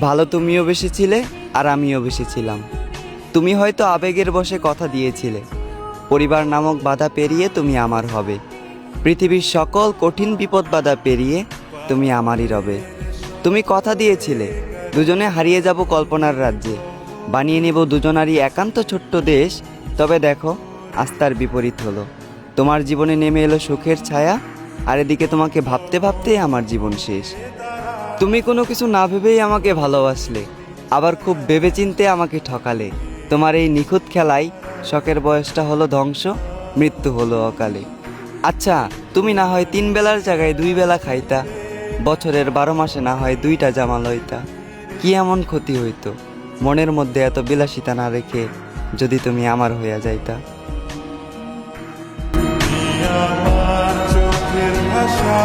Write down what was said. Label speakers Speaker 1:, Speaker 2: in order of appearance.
Speaker 1: ভালো তুমিও বেসেছিলে আর আমিও বেসেছিলাম। তুমি হয়তো আবেগের বশে কথা দিয়েছিলে, পরিবার নামক বাধা পেরিয়ে তুমি আমার হবে। পৃথিবীর সকল কঠিন বিপদ বাধা পেরিয়ে তুমি আমারই রবে। তুমি কথা দিয়েছিলে দুজনে হারিয়ে যাব কল্পনার রাজ্যে, বানিয়ে নেব দুজনারই একান্ত ছোট্ট দেশ। তবে দেখো, আজ তার বিপরীত হলো। তোমার জীবনে নেমে এলো সুখের ছায়া, আর এদিকে তোমাকে ভাবতে ভাবতেই আমার জীবন শেষ। তুমি কোনো কিছু না ভেবেই আমাকে ভালোবাসলে, আবার খুব ভেবেচিন্তে আমাকে ঠকালে। তোমার এই নিখুঁত খেলায় শখের বয়সটা হলো ধ্বংস, মৃত্যু হলো অকালে। আচ্ছা, তুমি না হয় 3 বেলার জায়গায় 2 বেলা খাইতা, বছরের 12 মাসে না হয় 2টা জামা লইতা। কি এমন ক্ষতি হইতো মনের মধ্যে এত বিলাসিতা না রেখে, যদি তুমি আমার হইয়া যাইতা?
Speaker 2: আমার চোখের ভাষা